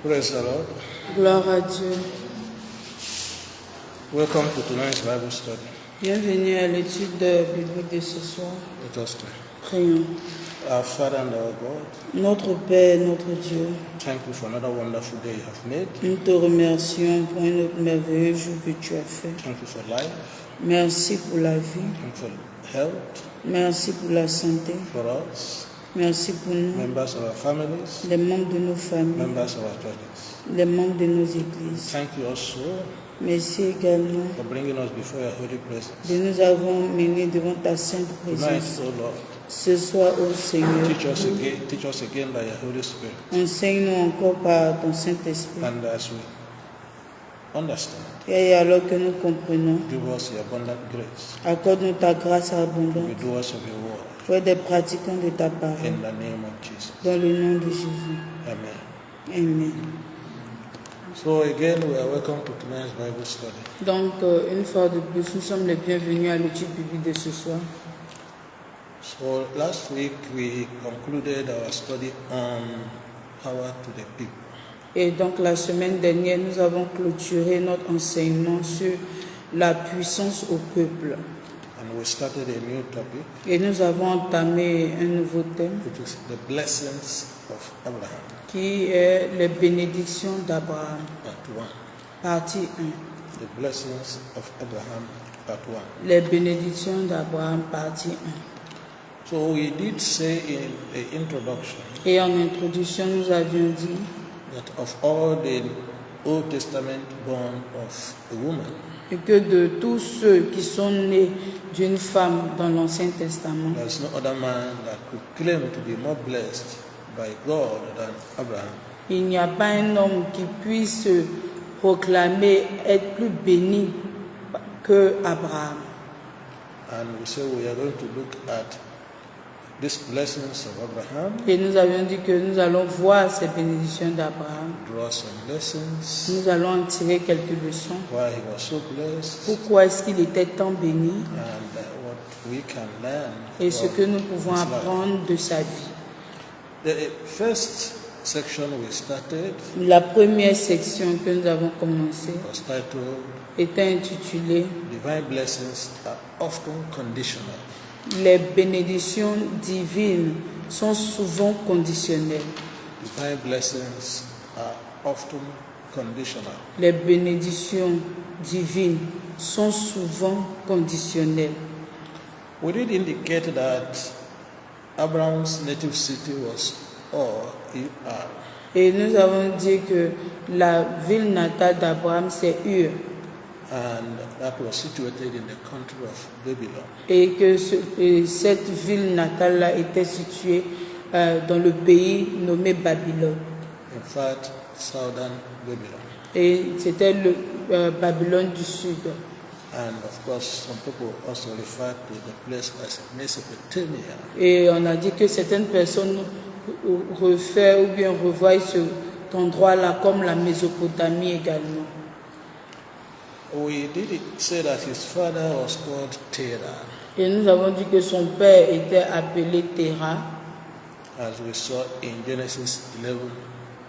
Praise the Lord. Gloire à Dieu. Welcome to tonight's Bible study. Bienvenue à l'étude biblique de ce soir. Let us pray. Prions. Our Father and our God, Notre Père, notre Dieu, thank you for another wonderful day you have made. nous te remercions pour un autre merveilleux jour que tu as fait. Thank you for life. Merci pour la vie. Thank you for health Merci pour la santé. for us, Merci pour nous, members of our families, les membres de nos familles, members of our churches. les membres de nos églises. Thank you also Merci également for bringing us before your holy presence. de nous avoir menés devant ta sainte Tonight, présence. O Lord, Ce soir, ô Seigneur, teach us again by your Holy Spirit. enseigne-nous encore par ton Saint-Esprit. And as we understand, Et alors que nous comprenons, give us your abundant grace. accorde-nous ta grâce Be abondante doers of your word. pour être des pratiquants de ta parole. In the name of Jesus. Dans le nom de Jésus. Amen. Amen. So again, we are welcome to tonight's Bible study. Donc, une fois de plus, nous sommes les bienvenus à l'étude biblique de ce soir. So last week we concluded our study on power to the people. Et donc, la semaine dernière, nous avons clôturé notre enseignement sur la puissance au peuple. And we started a new topic, Et nous avons entamé un nouveau thème which is the blessings of Abraham, qui est les bénédictions d'Abraham, part 1. partie 1. The blessings of Abraham, part 1. Les bénédictions d'Abraham, partie 1. So we did say in the introduction Et en introduction, nous avions dit that of all the Old Testament born of a woman, que de tous ceux qui sont nés d'une femme dans l'Ancien Testament, there's no other man that could claim to be more blessed by God than Abraham. il n'y a pas un homme qui puisse proclamer être plus béni que Abraham. And we say we are going to look at these blessings of Abraham, Et nous avions dit que nous allons voir ces bénédictions d'Abraham. draw some lessons, Nous allons en tirer quelques leçons. why he was so blessed, Pourquoi est-ce qu'il était tant béni and what we can learn et ce que nous from pouvons his life. apprendre de sa vie. The first section we started La première section que nous avons commencée was titled était intitulée Divine Blessings Are Often Conditional. Les bénédictions divines sont souvent conditionnelles. Divine blessings are often conditional. Les bénédictions divines sont souvent conditionnelles. We did indicate that Abraham's native city was Ur, E-R. Et nous avons dit que la ville natale d'Abraham, c'est Ur, And that was situated in the country of Babylon. et que cette ville natale-là était située dans le pays nommé Babylone. In fact, southern Babylon. Et c'était le Babylone du Sud. And of course, some people also refer to the place as Mesopotamia. Et on a dit que certaines personnes refaient ou bien revoient cet endroit-là comme la Mésopotamie également. We did say that his father was called Terah, Et nous avons dit que son père était appelé Terah. as we saw in Genesis 11,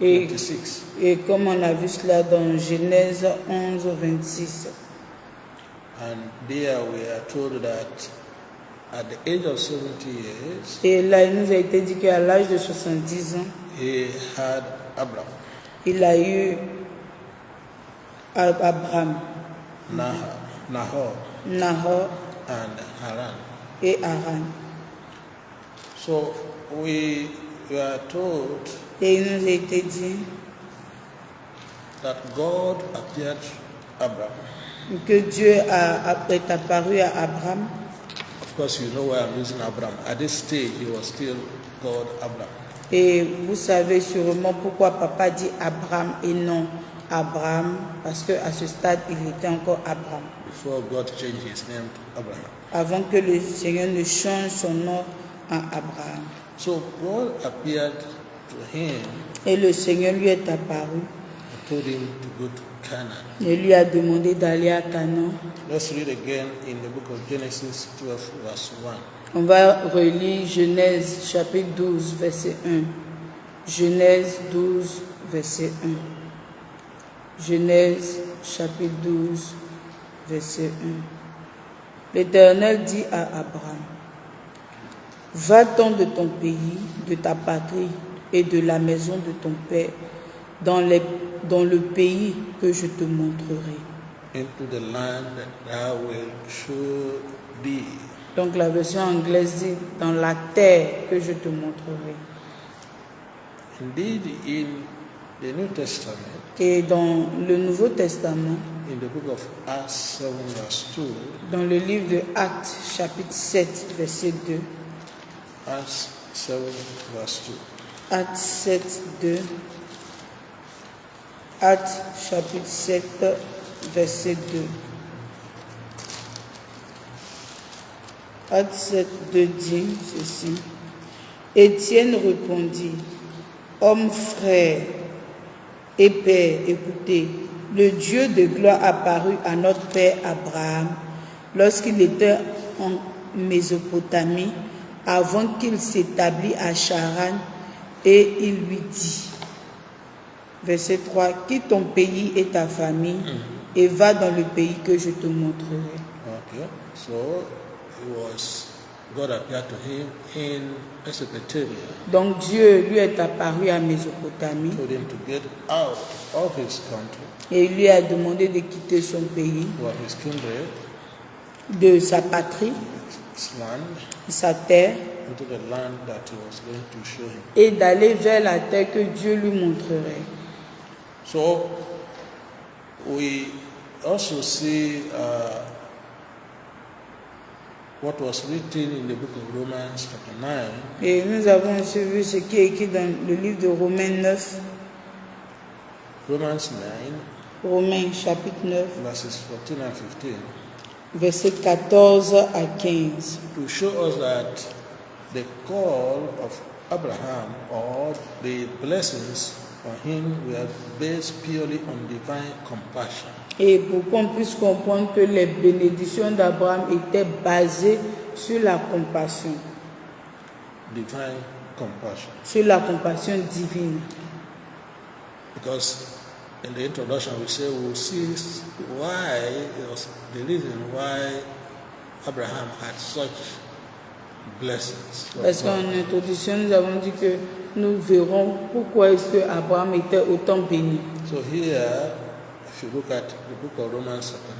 Et, 26. et comme on a vu cela dans Genèse 11, 26. And there we are told that at the age of 70 years, Et là, il nous a été dit qu'à l'âge de 70 ans, he had Abraham, il a eu Abraham, Nahor, Nahor and Haran. et Haran. So we were told Et il nous a été dit that God appeared to Abraham. que Dieu est apparu à Abraham. Of course, you know why I'm using Abraham. At this stage, he was still called Abraham. Et vous savez sûrement pourquoi papa dit Abraham et non Abraham, parce qu'à ce stade, il était encore Abraham. Before God changed his name to Abraham. Avant que le Seigneur ne change son nom en Abraham. So God appeared to him Et le Seigneur lui est apparu and told him to go to Canaan. et lui a demandé d'aller à Canaan. Let's read again in the book of Genesis 12, verse 1. On va relire Genèse chapitre 12, verset 1. Genèse 12, verset 1. Genèse chapitre 12, verset 1. L'Éternel dit à Abraham, va-t'en de ton pays, de ta patrie et de la maison de ton père dans le pays que je te montrerai. Into the land that thou wilt show thee. Donc la version anglaise dit dans la terre que je te montrerai. Indeed, in the New Testament, Et dans le Nouveau Testament, in the book of Acts 7 verse 2, dans le livre de Actes chapitre 7 verset 2, Acts 7 verse 2, Actes 7 2, Actes chapitre 7 verset 2. Actes 7 2 dit ceci. Étienne répondit, homme frère et père, écoutez, le Dieu de gloire apparut à notre père Abraham lorsqu'il était en Mésopotamie, avant qu'il s'établît à Charan, et il lui dit, verset 3, quitte ton pays et ta famille et va dans le pays que je te montrerai. okay, so God appeared to him in Mesopotamia, Donc Dieu lui est apparu à Mésopotamie told him to get out of his country, et il lui a demandé de quitter son pays, or his kindred, de sa patrie, his land, sa terre, into the land that he was going to show him. et d'aller vers la terre que Dieu lui montrerait. So we also see what was written in the book of Romans chapter 9, Et nous avons aussi vu ce qui est écrit dans le livre de Romains 9, Romans 9, Romains chapitre 9, verses 14 and 15, versets 14 à 15, to show us that the call of Abraham or the blessings on him were based purely on divine compassion. et pour qu'on puisse comprendre que les bénédictions d'Abraham étaient basées sur la compassion, Divine compassion. sur la compassion divine. Because in the introduction we say we'll see why it was the reason why Abraham had such blessings. Parce qu'en introduction, nous avons dit que nous verrons pourquoi est-ce que Abraham était autant béni. So here, if you look at the book of Romans chapter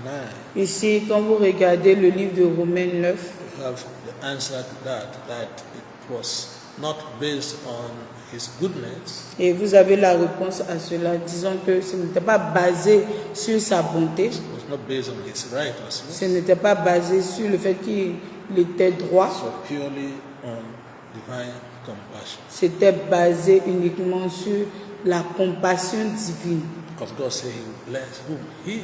9, Ici, quand vous regardez le livre de Romains 9, you have the answer to that it was not based on his goodness, et vous avez la réponse à cela, disons que ce n'était pas basé sur sa bonté, it was not based on his righteousness, ce n'était pas basé sur le fait qu'il était droit, so purely on divine compassion. c'était basé uniquement sur la compassion divine. Because God said he will bless whom he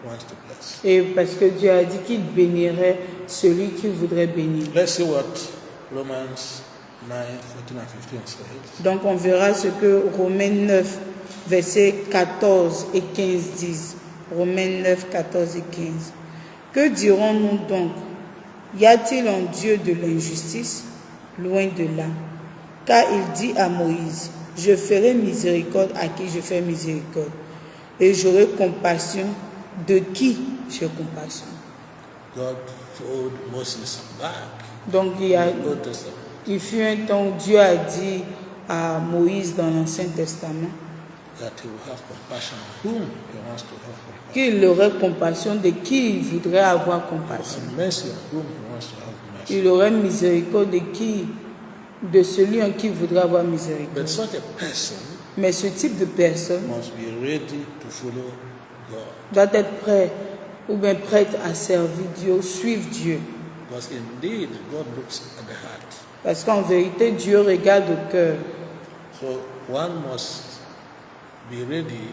wants to bless. Et parce que Dieu a dit qu'il bénirait celui qu'il voudrait bénir. Let's see what Romans 9, 14 and 15 says. Donc on verra ce que Romains 9, versets 14 et 15 disent. Romains 9, 14 et 15. Que dirons-nous donc? Y a-t-il en Dieu de l'injustice? Loin de là. Car il dit à Moïse, je ferai miséricorde à qui je fais miséricorde, et j'aurai compassion de qui j'ai compassion. God told Moses back Donc in the Old Testament il fut un temps où Dieu a dit à Moïse dans l'Ancien Testament that he will have compassion on whom he wants to have compassion. qu'il aurait compassion de qui il voudrait avoir He will compassion. have mercy on whom he wants to have mercy. Il aurait miséricorde de celui en qui il voudrait avoir But miséricorde. such a person Mais ce type de personne must be ready to follow God. doit être prêt ou bien prête à servir Dieu, suivre Dieu. Because indeed, God looks at the heart. Parce qu'en vérité, Dieu regarde au cœur. So one must be ready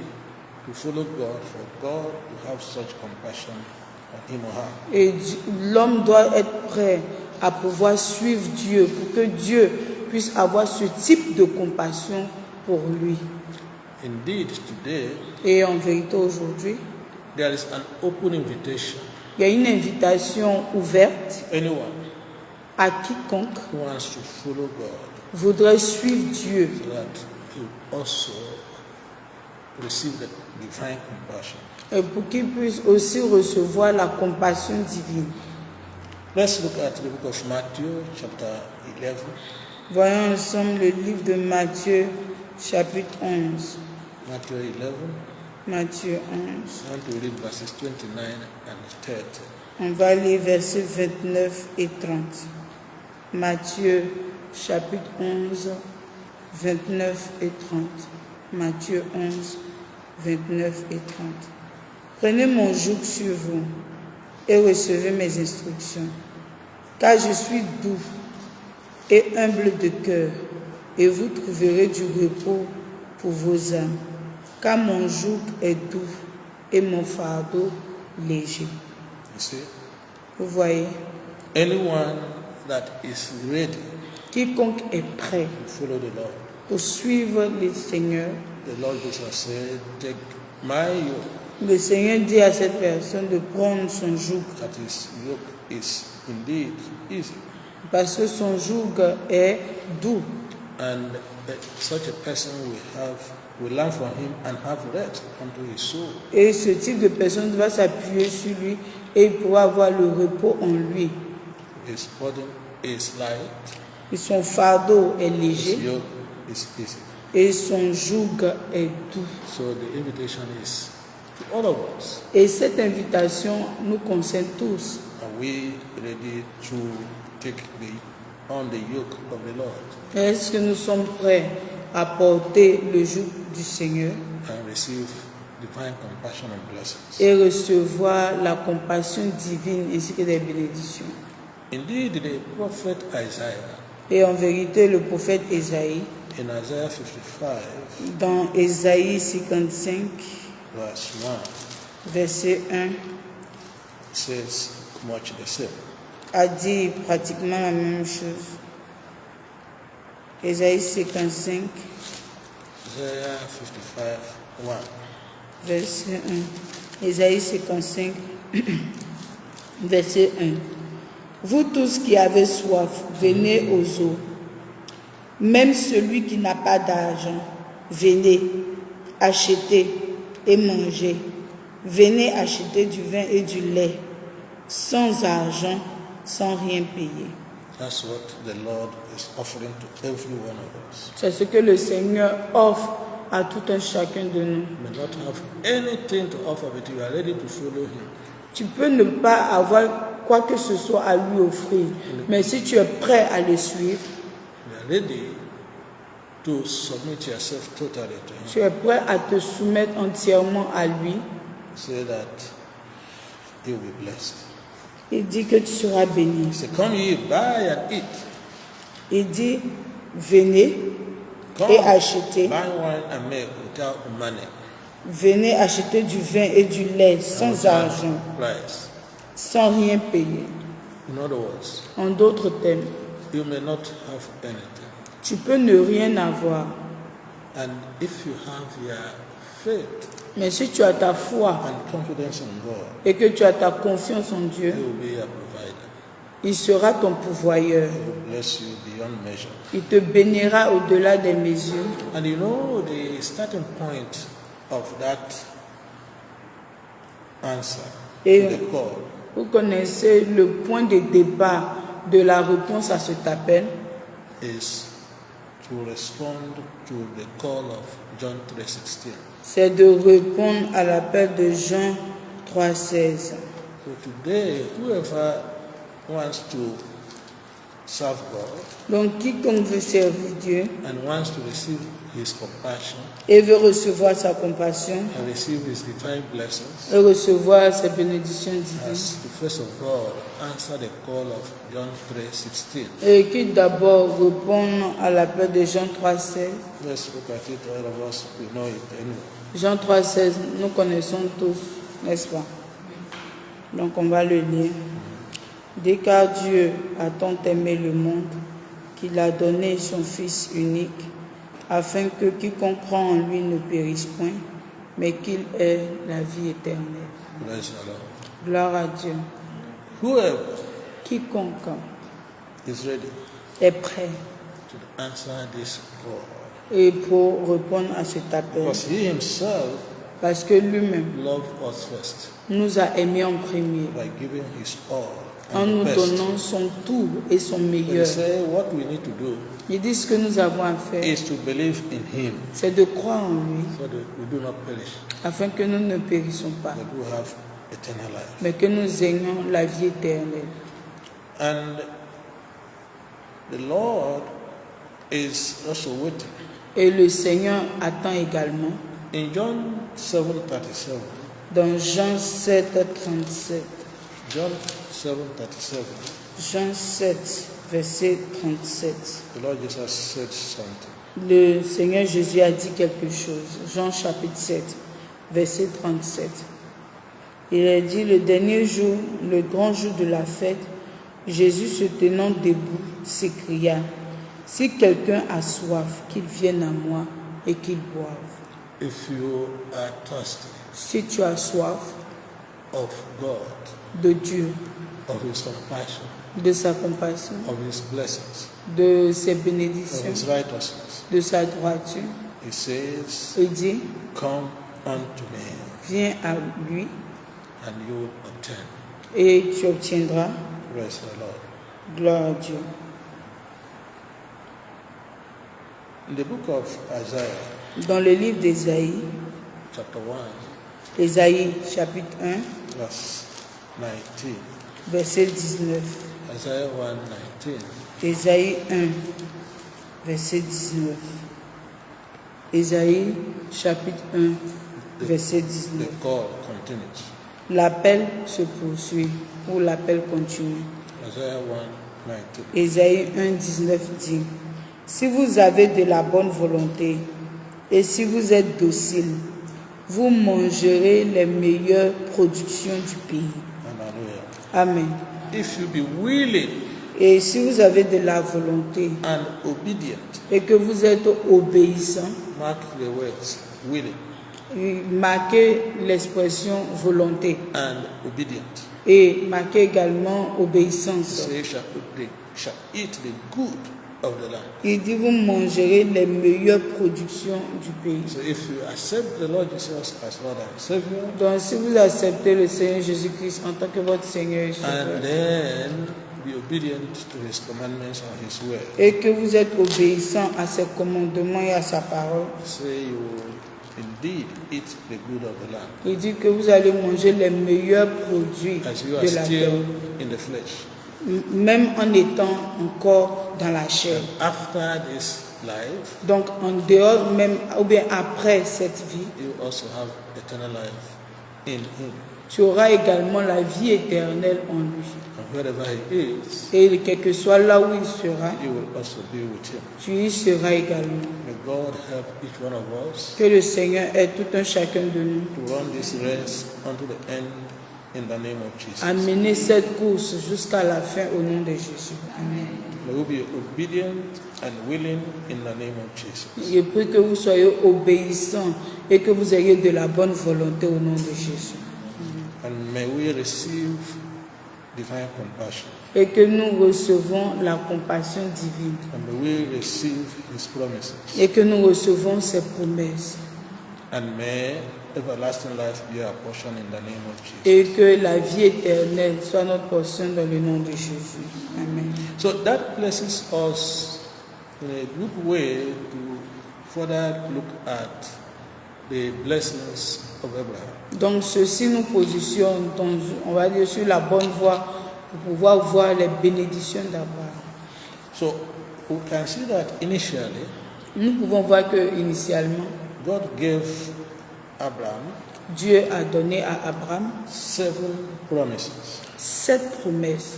to follow God for God to have such compassion on him or her. Et l'homme doit être prêt à pouvoir suivre Dieu pour que Dieu puisse avoir ce type de compassion pour lui. Indeed, today, Et en vérité, aujourd'hui, there is an open invitation. il y a une invitation ouverte Anyone à quiconque who wants to follow God voudrait suivre Dieu so that he will also receive the divine compassion. Et pour qu'il puisse aussi recevoir la compassion divine. Let's look at the book of Matthew, chapter 11. Voyons ensemble le livre de Matthieu, chapitre 11. Matthew 11. Matthieu 11. I want to read verses 29 and 30. On va lire versets 29 et 30. Matthieu, chapitre 11, 29 et 30. Matthieu 11, 29 et 30. Prenez mon joug sur vous et recevez mes instructions, car je suis doux et humble de cœur, et vous trouverez du repos pour vos âmes, car mon joug est doux et mon fardeau léger. You see? Vous voyez, Anyone that is ready quiconque est prêt to follow the Lord, pour suivre le Seigneur, the Lord Jesus said, take my yoke, le Seigneur dit à cette personne de prendre son joug, that his yoke is indeed easy. parce que son joug est doux. And such a person will learn from him and have rest unto his soul. Et ce type de personne va s'appuyer sur lui et il pourra avoir le repos en lui. His burden is light, Et son fardeau est his léger yoke is easy. et son joug est doux. So the invitation is to all of us. Et cette invitation nous concerne tous. Are we ready to take on the yoke of the Lord Est-ce que nous sommes prêts à porter le joug du Seigneur and receive divine compassion and blessings? et recevoir la compassion divine ainsi que des bénédictions? Indeed, the prophet Isaiah, Et en vérité, le prophète Ésaïe, in Isaiah 55, dans Ésaïe 55, verse 1, verset 1, says much the same. a dit pratiquement la même chose. Ésaïe 55, Isaiah 55, 1. verset 1. Ésaïe 55, verset 1. Vous tous qui avez soif, venez aux eaux. Même celui qui n'a pas d'argent, venez, achetez et mangez. Venez acheter du vin et du lait, sans argent, sans rien payer. That's what the Lord is offering to every one of us. C'est ce que le Seigneur offre à tout un chacun de nous. You may not have anything to offer, but you are ready to follow Him. Tu peux ne pas avoir quoi que ce soit à lui offrir, mais si tu es prêt à le suivre, You are ready to submit yourself totally to Him. tu es prêt à te soumettre entièrement à lui, Say that you will be blessed. il dit que tu seras béni. He said, come ye, buy and eat. Il dit, venez Come, et achetez. buy wine and milk without money. Venez acheter du vin et du lait sans without argent, price. sans rien payer. In other words, En d'autres termes, you may not have anything. tu peux ne rien avoir, And if you have your faith mais si tu as ta foi and confidence in God, et que tu as ta confiance en Dieu, He will be your provider. il sera ton pourvoyeur. He will bless you beyond measure. Il te bénira au-delà des mesures. And you know the starting point of that answer Et to the call vous connaissez le point de départ de la réponse à cet appel, is to respond to the call of John 3:16. c'est de répondre à l'appel de Jean 3,16. So today, whoever wants to serve God Donc quiconque veut servir Dieu and wants to receive His compassion et veut recevoir sa compassion and receive His divine blessings et recevoir ses bénédictions divines, has to first of all answer the call of John 3:16. et qui d'abord répondent à l'appel de Jean 3,16. Let's look at it, all of us, we know it anyway. Jean 3,16, nous connaissons tous, n'est-ce pas? Donc on va le lire. Dès car Dieu a tant aimé le monde qu'il a donné son Fils unique, afin que quiconque croit en lui ne périsse point, mais qu'il ait la vie éternelle. Praise the Lord. Gloire à Dieu. Whoever Quiconque is ready est prêt to answer this call et pour répondre à cet appel. Because he himself Parce que lui-même loved us first nous a aimés en premier, by giving his all en and nous the best. donnant son tout et son But he meilleur. said what we need to do Il dit ce que nous avons à faire, is to believe in him c'est de croire en lui, so that we do not perish, afin que nous ne périssons pas, but we have eternal life. mais que nous ayons la vie éternelle. And the Lord is also waiting. Et le Seigneur attend également. In John 7:37, Dans Jean 7, 37, John 7:37, Jean 7, verset 37, the Lord Jesus said something. le Seigneur Jésus a dit quelque chose. Jean chapitre 7, verset 37. Il a dit, le dernier jour, le grand jour de la fête, Jésus se tenant debout s'écria, si quelqu'un a soif, qu'il vienne à moi et qu'il boive. If you are thirsty Si tu as soif of God, de Dieu, of his compassion, de sa compassion, of his blessings, de ses of bénédictions, his righteousness, de sa droiture, he says, il dit, come unto me viens à lui and you will obtain. et tu obtiendras Praise the Lord. gloire à Dieu. In the book of Isaiah, Dans le livre d'Ésaïe, chapter 1, Ésaïe chapitre 1, verse 19, verset 19. Isaiah 1, 19, Ésaïe 1, verset 19. Ésaïe chapitre 1, verset 19. the call continues. L'appel se poursuit ou l'appel continue. Isaiah 1, 19. Ésaïe 1, 19 dit, si vous avez de la bonne volonté et si vous êtes docile, vous mangerez les meilleures productions du pays. Hallelujah. Amen. If you be willing Et si vous avez de la volonté and obedient, et que vous êtes obéissant, mark the words, willing marquez l'expression volonté and obedient. et marquez également obéissance. Say, shall eat the good of the land. Il dit, vous mangerez les meilleures productions du pays. So if you accept the Lord Jesus as Lord and Savior, Donc si vous acceptez le Seigneur Jésus-Christ en tant que votre Seigneur et Sauveur, and then be obedient to his commandments and his word, et que vous êtes obéissant à ses commandements et à sa parole, say you will indeed eat the good of the land, il dit que vous allez manger les meilleurs produits as you are de la terre, still in the flesh. même en étant encore dans la chair. After this life, Donc en dehors même, ou bien après cette vie, you also have eternal life in him. tu auras également la vie éternelle en lui. And wherever he is, Et quel que soit là où il sera, you will also be with him. tu y seras également. May God help each one of us Que le Seigneur aide tout un chacun de nous to run this race unto the end in the name of Jesus. à mener cette course jusqu'à la fin au nom de Jésus. Amen. May we be obedient and willing in the name of Jesus. Je prie que vous soyez obéissants et que vous ayez de la bonne volonté au nom de Jésus. And may we receive divine compassion. Et que nous recevons la compassion divine. And may we receive his promises. Et que nous recevons ses promesses. And may everlasting life be our portion in the name of Jesus. Et que la vie éternelle soit notre portion dans le nom de Jésus. Amen. So that places us in a good way to further look at the blessings of Abraham. Donc ceci nous positionne, on va dire, sur la bonne voie pour pouvoir voir les bénédictions d'Abraham. So we can see that initially Nous pouvons voir que initialement, God gave Abraham Dieu a donné à Abraham 7 promises, 7 promesses.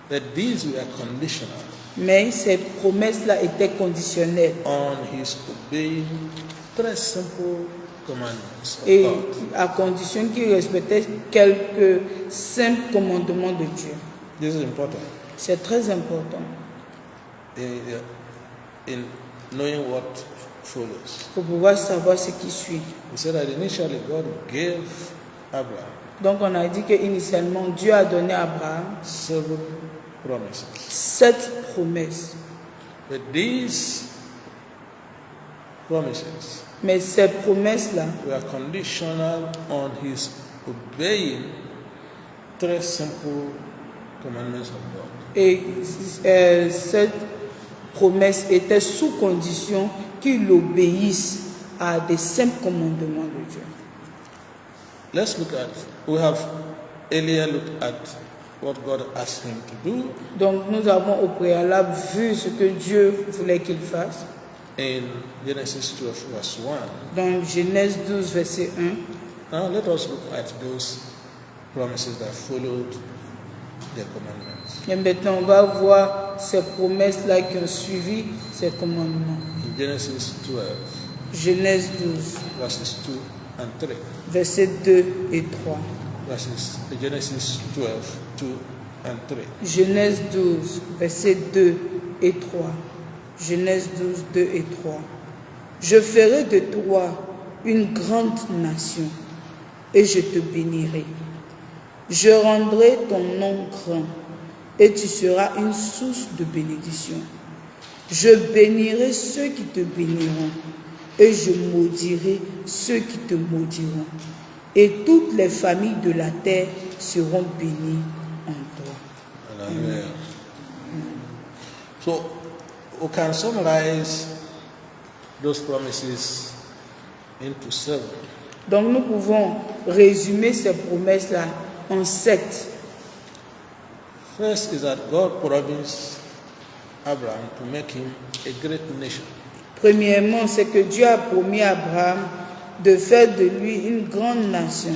that these were conditional Mais ces promesses-là étaient conditionnelles on his obeying 3 simple commandments of et God. à condition qu'il respectait quelques simples commandements de Dieu. This is important C'est très important in knowing what follows. pour pouvoir savoir ce qui suit. We said that initially God gave Abraham Donc on a dit qu'initialement Dieu a donné à Abraham 7 promises. 7 promesses. But these promises Mais ces promesses-là were conditional on his obeying three simple commandments of God. et cette promesse était sous condition qu'il obéisse à des simples commandements de Dieu. Let's look at, we have earlier looked at what God asked him to do Donc nous avons au préalable vu ce que Dieu voulait qu'il fasse. in Genesis 12 verse 1. Dans Genèse 12, verset 1. Now let us look at those promises that followed the commandments. Et maintenant, on va voir ces promesses-là qui ont suivi ces commandements. In Genesis 12 Genèse 12, verses 2 and 3. versets 2 et 3. Genesis 12, 2 and 3. Genèse 12, versets 2 et 3. Genèse 12, 2 et 3. Je ferai de toi une grande nation et je te bénirai. Je rendrai ton nom grand et tu seras une source de bénédiction. Je bénirai ceux qui te béniront et je maudirai ceux qui te maudiront. Et toutes les familles de la terre seront bénies en toi. Hallelujah. So we can summarize those promises into 7. Donc nous pouvons résumer ces promesses-là en 7. First is that God promised Abraham to make him a great nation. Premièrement, c'est que Dieu a promis à Abraham de faire de lui une grande nation.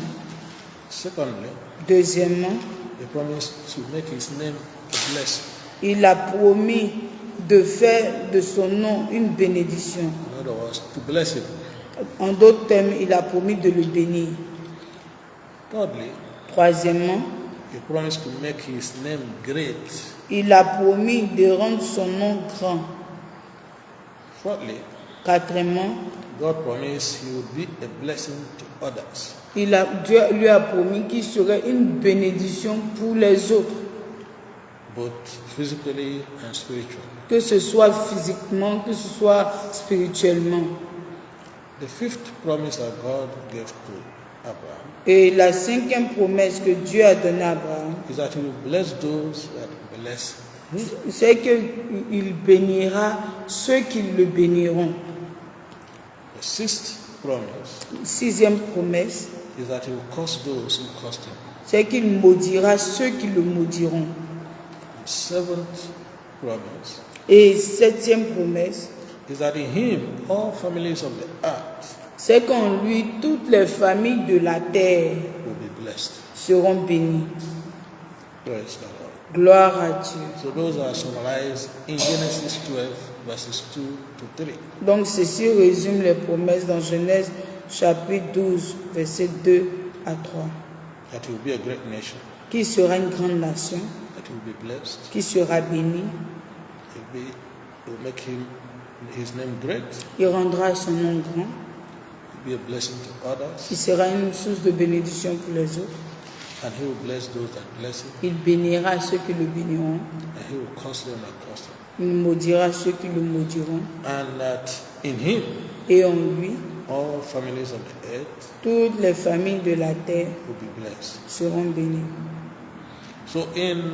Secondly, Deuxièmement, he promised to make his name a blessing. il a promis de faire de son nom une bénédiction. In other words, to bless him. En d'autres termes, il a promis de le bénir. Thirdly, Troisièmement, he promised to make his name great. il a promis de rendre son nom grand. Fourthly, Quatrièmement, God promised he would be a blessing to others. Dieu lui a promis qu'il serait une bénédiction pour les autres, Both physically and spiritually. que ce soit physiquement, que ce soit spirituellement. The fifth promise that God gave to Abraham Et la cinquième promesse que Dieu a donnée à Abraham, is that he will bless those that bless him. c'est qu'il bénira ceux qui le béniront. The sixth promise Sixième promesse, is that he will curse those who cursed him. c'est qu'il maudira ceux qui le maudiront. The seventh promise Et septième promesse, is that in him all families of the earth c'est qu'en lui, toutes les familles de la terre will be blessed. seront bénies. Praise the Lord. Gloire à Dieu. So those are summarized in Genesis 12 verses 2 to 3. Donc ceci résume les promesses dans Genèse chapitre 12, versets 2 à 3. That he will be a great nation, Qui sera une grande nation, that he will be blessed, qui sera bénie, he will make his name great, il rendra son nom grand, be a blessing to others, il sera une source de bénédiction pour les autres, and he will bless those that bless him, il bénira ceux qui le béniront, and he will curse them that curse him. il maudira ceux qui le maudiront, And that in him et en lui, all families of the earth toutes les familles de la terre will be blessed. seront bénies. So in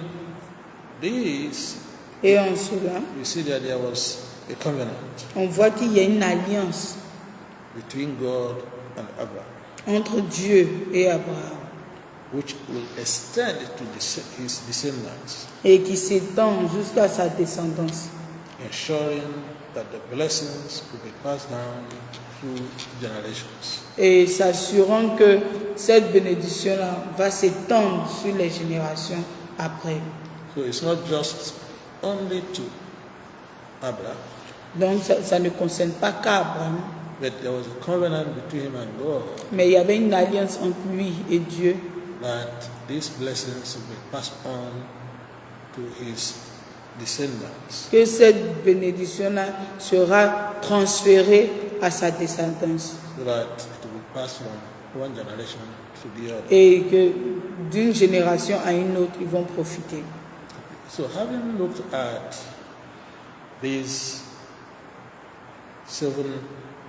this, Et en cela, we see that there was a covenant on voit qu'il y a une alliance between God and Abraham, entre Dieu et Abraham, which will extend to his descendants, et qui s'étend jusqu'à sa descendance, ensuring that the blessings will be passed down through generations. et s'assurant que cette bénédiction-là va s'étendre sur les générations après. So it's not just only to Abraham, Donc ça ne concerne pas qu'Abraham, but there was a covenant between him and God mais il y avait une alliance entre lui et Dieu, that these blessings will be passed on to his descendants. que cette bénédiction-là sera transférée à sa descendance, So that it will pass from one generation to the other. et que d'une génération à une autre, ils vont profiter. So having looked at these 7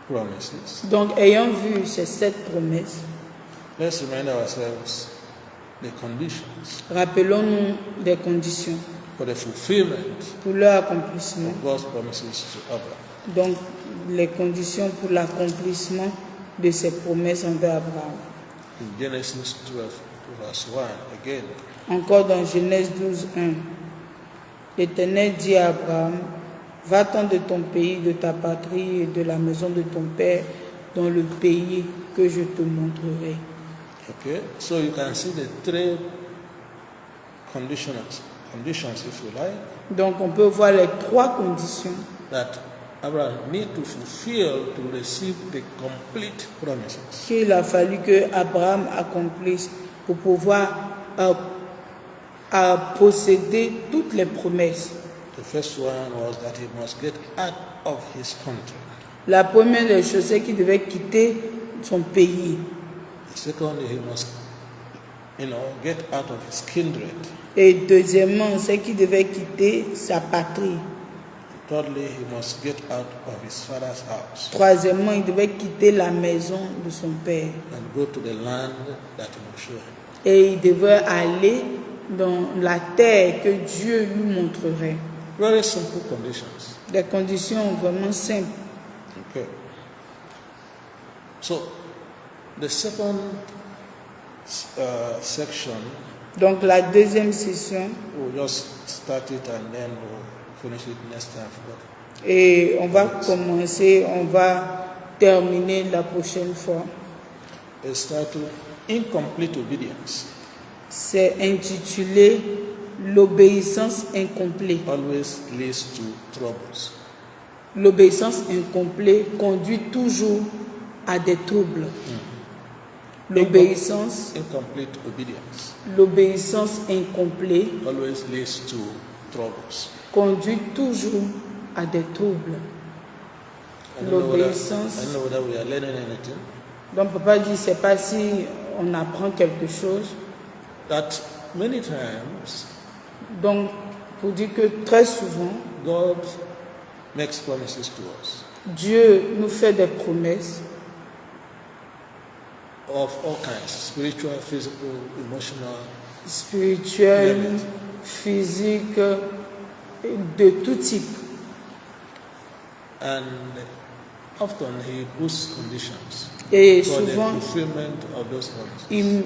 promises, Donc, ayant vu ces 7 promesses, let's remind ourselves the conditions rappelons-nous des conditions for the fulfillment pour leur accomplissement. of God's promises to Abraham. Donc, les conditions pour l'accomplissement de ces promesses envers Abraham. In Genesis 12, verse 1, again, Encore dans Genèse 12, 1, l'Éternel dit à Abraham, va-t'en de ton pays, de ta patrie et de la maison de ton père dans le pays que je te montrerai. okay, so you can see the 3 conditions, if you like, Donc, on peut voir les 3 conditions that Abraham need to fulfill to receive the complete promises. qu'il a fallu que Abraham accomplisse pour pouvoir posséder toutes les promesses. The first one was that he must get out of his country. La première des choses, c'est qu'il devait quitter son pays. The second, he must, get out of his kindred. Et deuxièmement, c'est qu'il devait quitter sa patrie. Thirdly, he must get out of his father's house Troisièmement, il devait quitter la maison de son père. and go to the land that he will show him. Et il devait aller dans la terre que Dieu lui montrerait. Very simple conditions. Des conditions vraiment simples. Okay. So, the second section, Donc la deuxième session, we'll just start it and then we'll finish it next time. et on va commencer, on va terminer la prochaine fois. It's titled Incomplete Obedience. C'est intitulé L'obéissance incomplète. Always leads to troubles. L'obéissance incomplète conduit toujours à des troubles. L'obéissance incomplète always leads to troubles. conduit toujours à des troubles. L'obéissance. I don't know whether we are learning anything. Donc papa dit, c'est pas si on apprend quelque chose. That many times Donc pour dire que très souvent, God makes promises to us Dieu nous fait des promesses of all kinds, spiritual, physical, emotional, spirituelles, physiques, de tout type. and often He puts conditions Et for souvent, the fulfillment of those promises. il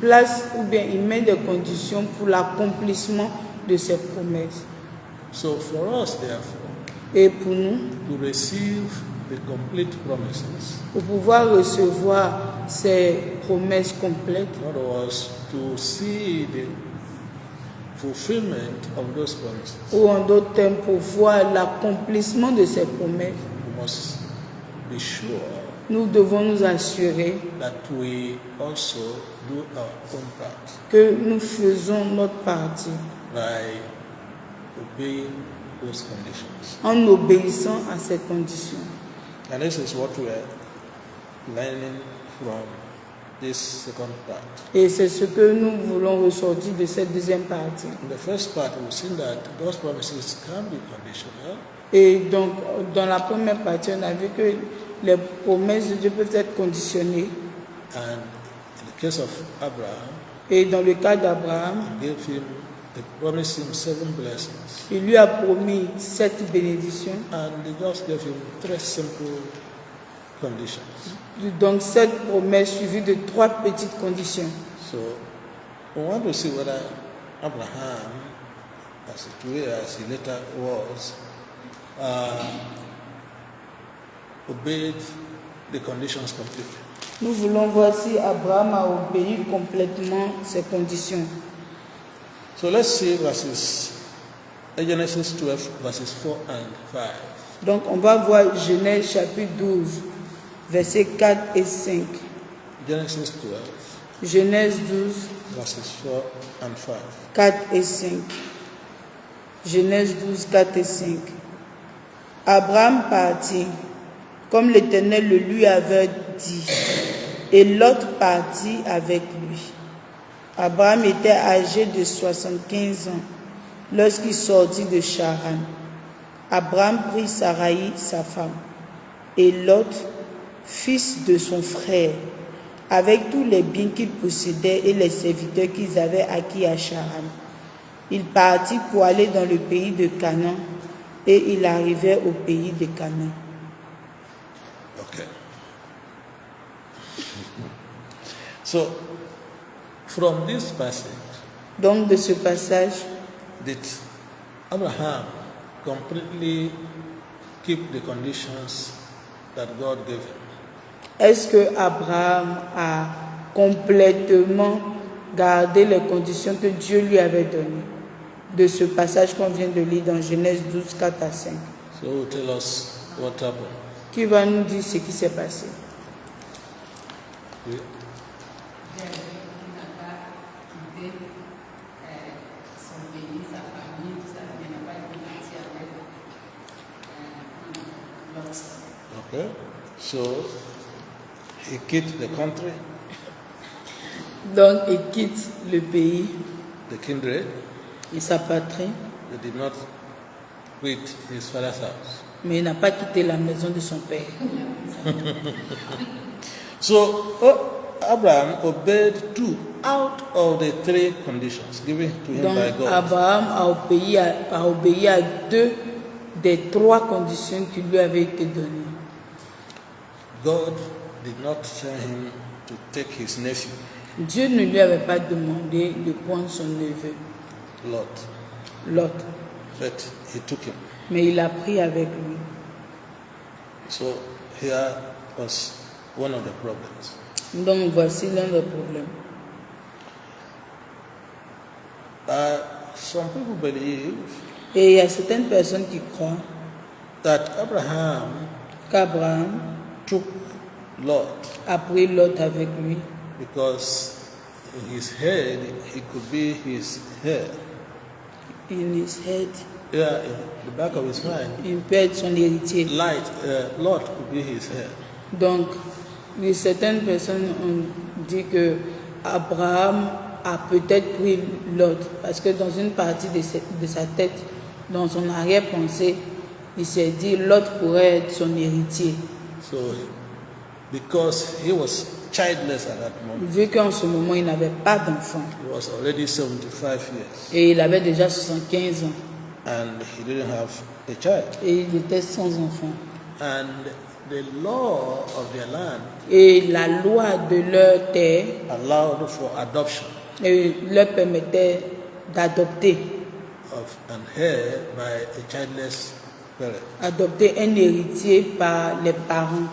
place ou bien il met des conditions pour l'accomplissement de ces promesses. So for us, therefore, Et pour nous, to receive the complete promises, pour pouvoir recevoir ces promesses complètes, in other words, to see the fulfillment of those promises, ou en d'autres termes, pour voir l'accomplissement de ces promesses, we must be sure nous devons nous assurer that we also do our own part que nous faisons notre partie by obeying those conditions. en obéissant à ces conditions. And this is what we are learning from this second part. Et c'est ce que nous voulons ressortir de cette deuxième partie. In the first part, we've seen that God's promises can be conditional, Et donc, dans la première partie, on a vu que les promesses de Dieu peuvent être conditionnées. and in the case of Abraham, Et dans le cas d'Abraham, He promised him 7 blessings, il lui a promis 7 bénédictions. and He just gave him 3 simple conditions. Donc, 7 promesses suivies de 3 petites conditions. So we want to see whether Abraham, as he later was, obeyed the conditions completely. Nous voulons voir si Abraham a obéi complètement ces conditions. So let's see Genesis 12, verses 4 and 5. Donc, on va voir Genèse chapitre 12, versets 4 et 5. Genesis 12, Genèse 12, verses 4 and 5. 4 et 5. Genèse 12, 4 et 5. Abraham partit, comme l'Éternel le lui avait dit, et Lot partit avec lui. Abraham était âgé de 75 ans lorsqu'il sortit de Charan. Abraham prit Saraï, sa femme, et Lot, fils de son frère, avec tous les biens qu'il possédait et les serviteurs qu'ils avaient acquis à Charan. Il partit pour aller dans le pays de Canaan et il arrivait au pays de Canaan. Okay. So, from this passage, Donc de ce passage, did Abraham completely keep the conditions that God gave him? est-ce que Abraham a complètement gardé les conditions que Dieu lui avait données? De ce passage qu'on vient de lire dans Genèse 12, 4 à 5. So tell us what happened. Qui va nous dire ce qui s'est passé? Oui. Okay. So he quit the country, Donc il quitte le pays the kindred. et sa patrie, He did not quit his father's house. mais il n'a pas quitté la maison de son père. So Abraham obeyed 2 out of the 3 conditions given to him Donc by God. Abraham a obéi à 2 des 3 conditions qui lui avaient été données. God did not tell him to take his nephew, Dieu ne lui avait pas demandé de prendre son neveu, Lot, Lot, but he took him. mais il a pris avec lui. So here was one of the problems. Donc voici l'un des problèmes. Some people believe Et il y a certaines personnes qui croient that Abraham qu'Abraham took Lot a pris Lot avec lui because in his head he could be his heir. in his head. Yeah, in the back of his mind, Il peut être son héritier. Lot could be his heir. Donc, certaines personnes ont dit que Abraham a peut-être pris Lot parce que dans une partie de sa tête, dans son arrière-pensée, il s'est dit Lot pourrait être son héritier. So, because he was childless at that moment, Vu qu'en ce moment, il n'avait pas d'enfant he was already 75 years et il avait déjà 75 ans and he didn't have a child. et il était sans enfant. And the law of their land Et la loi de leur terre allowed for adoption leur permettait d'adopter of an heir by a childless parent. adopter un héritier par les parents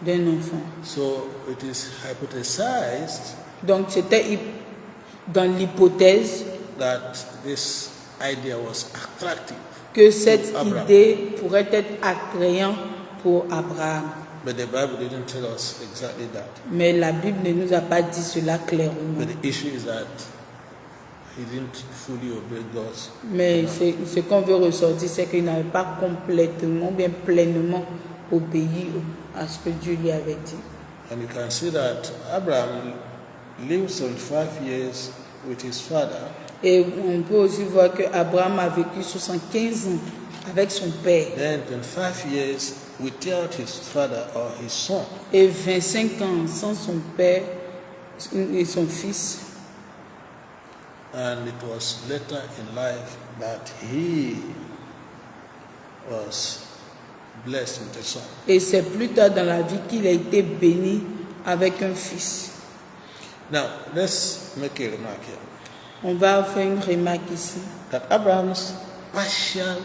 d'un enfant. So it is hypothesized Donc c'était dans l'hypothèse that this idea was attractive, que cette Abraham. idée pourrait être attrayante pour Abraham. but the Bible didn't tell us exactly that. Mais la Bible ne nous a pas dit cela clairement. But the issue is that he didn't fully obey God's. Mais ce qu'on veut ressortir, c'est qu'il n'avait pas complètement, bien pleinement obéi à ce que Dieu lui avait dit. And you can see that Abraham lived 75 years with his father, Et on peut aussi voir que Abraham a vécu 75 ans avec son père then 25 years without his father or his son. et 25 ans sans son père et son fils. And it was later in life that he was blessed with a son. Et c'est plus tard dans la vie qu'il a été béni avec un fils. Now, let's make a remark here. On va faire une remarque ici, That Abraham's partial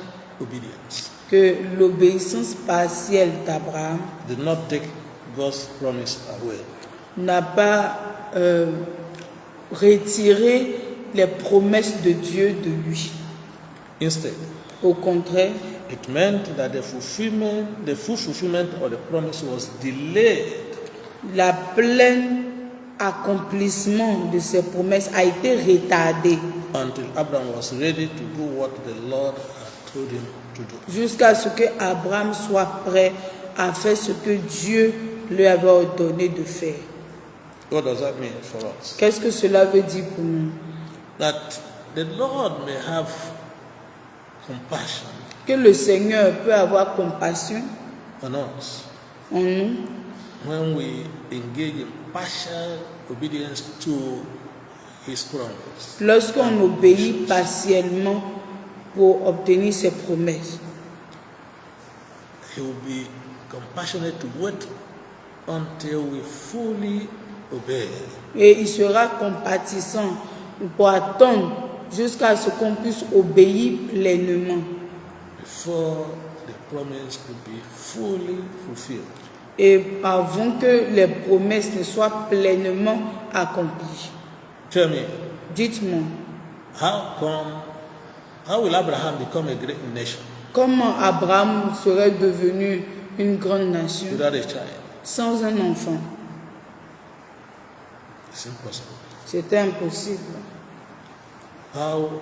obedience que l'obéissance partielle d'Abraham did not take God's promise away. n'a pas retiré les promesses de Dieu de lui. Instead, Au contraire, it meant that the full fulfillment of the promise was delayed la pleine accomplissement de ces promesses a été retardé until Abraham was ready to do what the Lord had told him to do. jusqu'à ce que Abraham soit prêt à faire ce que Dieu lui avait ordonné de faire. What does that mean for us? Qu'est-ce que cela veut dire pour nous? That the Lord may have compassion Que le Seigneur peut avoir compassion on us, en nous, when we engage in partial obedience to His promise. Lorsqu'on obéit partiellement pour obtenir ses promesses, He will be compassionate to wait until we fully obey. et il sera compatissant pour attendre jusqu'à ce qu'on puisse obéir pleinement Before the promise could be fully fulfilled. et avant que les promesses ne soient pleinement accomplies. Tell me, Dites-moi, how will Abraham become a great nation comment Abraham serait devenu une grande nation without a child? sans un enfant? It's impossible. C'était impossible. How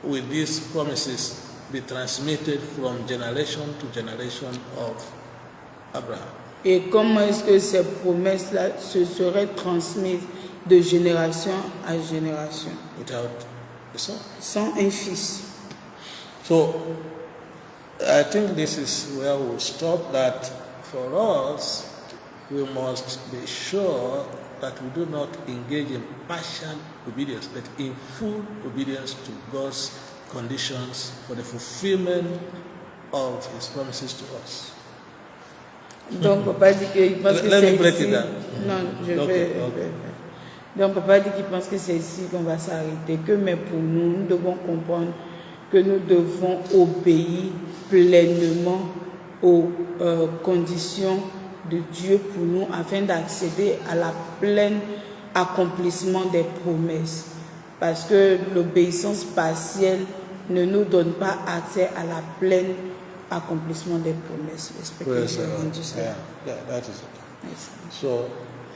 will these promises be transmitted from generation to generation of Abraham? Et comment est-ce que ces promesses-là se seraient transmises de génération à génération Without a son. sans un fils? So, I think this is where we'll stop. That for us, we must be sure that we do not engage in partial obedience, but in full obedience to God's conditions for the fulfillment of His promises to us. Donc papa dit qu'il pense que Let c'est me break ici. it down. Non, je Okay, vais. okay. Donc papa dit qu'il pense que c'est ici qu'on va s'arrêter. Mais pour nous, nous devons comprendre que nous devons obéir pleinement aux conditions de Dieu pour nous afin d'accéder à la pleine accomplissement des promesses. Parce que l'obéissance partielle ne nous donne pas accès à la pleine accomplissement des promesses. J'espère que j'ai rendu ça. Yeah, that is it. Merci. So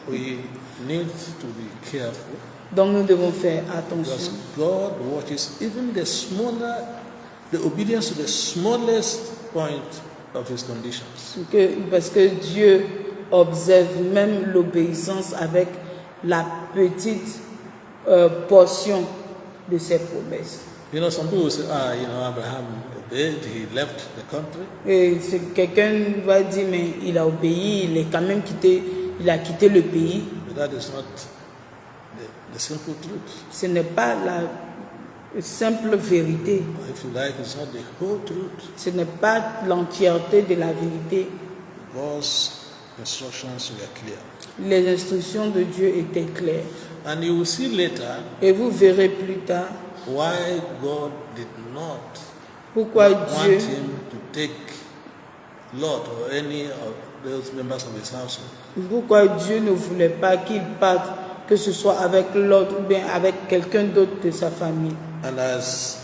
we need to be careful Donc nous devons faire because attention. God watches even the obedience to the smallest point of His conditions. Parce que Dieu observe même l'obéissance avec la petite portion de ses promesses. You know, some people say, Abraham obeyed, he left the country. Et quelqu'un va dire, mais il a obéi, il a quitté le pays. But that is not the simple truth. Ce n'est pas la simple vérité. Or if you like, it's not the whole truth. Ce n'est pas l'entièreté de la vérité. God's instructions were clear. Les instructions de Dieu étaient claires. And you will see later Et vous verrez plus tard why God did not pourquoi want Dieu, him to take Lot or any of those members of his household. pourquoi Dieu ne voulait pas qu'il parte, que ce soit avec l'autre ou bien avec quelqu'un d'autre de sa famille. And as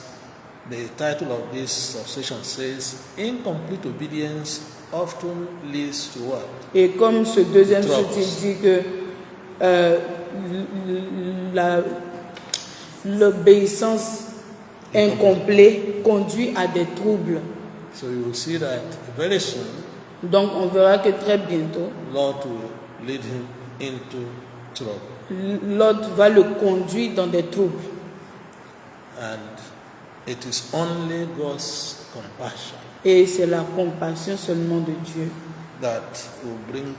the title of this subsection says, incomplete obedience often leads to what? Et comme ce deuxième Troubles. sous-titre dit que l'obéissance incomplète conduit à des troubles. So you will see that very soon, Donc on verra que très bientôt, Lot will lead him into trouble. l'autre va le conduire dans des troubles. And it is only God's compassion Et c'est la compassion seulement de Dieu that will bring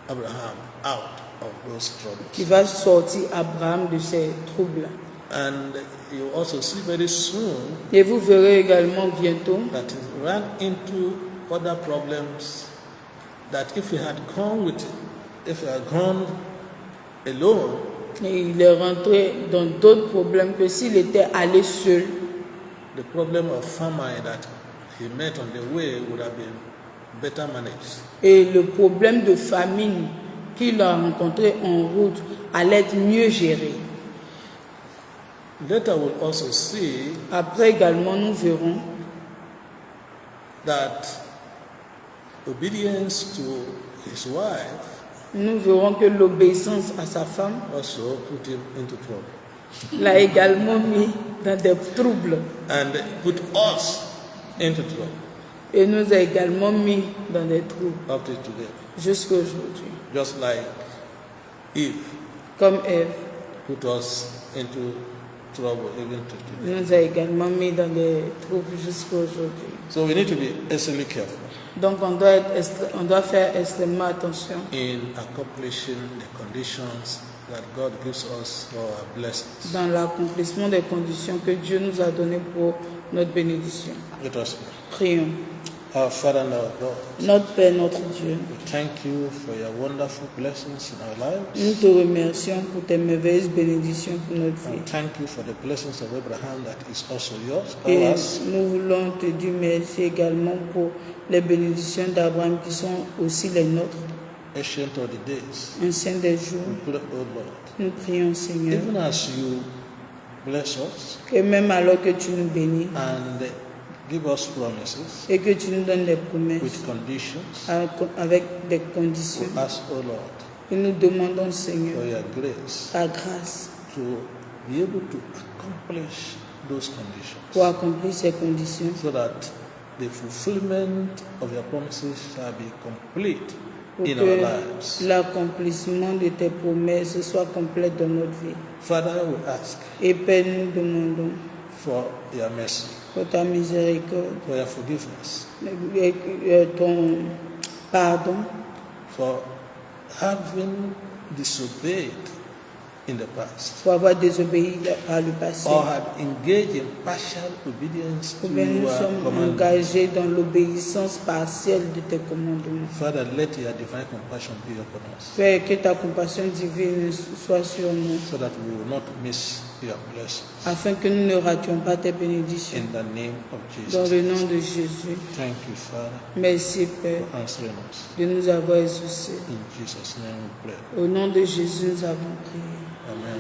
Abraham out of those qui troubles. va sortir Abraham de ces troubles. And you also see very soon Et vous verrez également bientôt that he ran into other problems that if he had gone alone, et il est rentré dans d'autres problèmes que s'il était allé seul. the problem of famine that he met on the way would have been better managed. Et le problème de famine qu'il a rencontré en route allait être mieux géré. Later we'll also see Après également, nous verrons that obedience to his wife que l'obéissance à sa femme also put him into trouble l'a également mis dans des troubles and put us into trouble et nous a également mis dans des troubles up to today. jusqu'à aujourd'hui. Just like Eve Comme Ève put us into trouble even to today. nous a également mis dans des troubles jusqu'à aujourd'hui. So we need to be extremely careful. Donc on doit faire extrêmement attention in accomplishing the conditions that God gives us for our blessings. dans l'accomplissement des conditions que Dieu nous a données pour notre bénédiction. Let us pray. Prions. Our Father and our God, Notre Père, notre Dieu, we thank you for your wonderful blessings in our lives. nous te remercions pour tes merveilleuses bénédictions pour notre vie. And thank you for the blessings of Abraham that is also yours, Et ours. nous voulons te dire merci également pour les bénédictions d'Abraham qui sont aussi les nôtres. Ancient of the days. Ancien des jours, We pray, O Lord, nous prions Seigneur, even as you bless us que même alors que tu nous bénis and give us promises et que tu nous donnes des promesses with conditions, avec des we conditions, ask, O Lord, et nous demandons for Seigneur your grace ta grâce to be able to accomplish those conditions pour accomplir ces conditions, so that the fulfillment of your promises shall be complete pour in our que lives. l'accomplissement de tes promesses soit complet dans notre vie. Father, we ask Et Père, nous demandons for your mercy, pour ta miséricorde, for your forgiveness, ton pardon, for having disobeyed in the past pour avoir désobéi par le passé. or had engaged in partial obedience to Ou bien nous your sommes commandments. engagés dans l'obéissance partielle de tes commandements. Father, let your divine compassion be upon us Père, que ta compassion divine soit sur nous, so that we will not miss your blessings. afin que nous ne rations pas tes bénédictions. In the name of Dans Jesus. le nom de Jésus, Thank you, Father, merci Père for answering us. de nous avoir exaucés. In Jesus' name we pray. Au nom de Jésus, nous avons prié. Amen.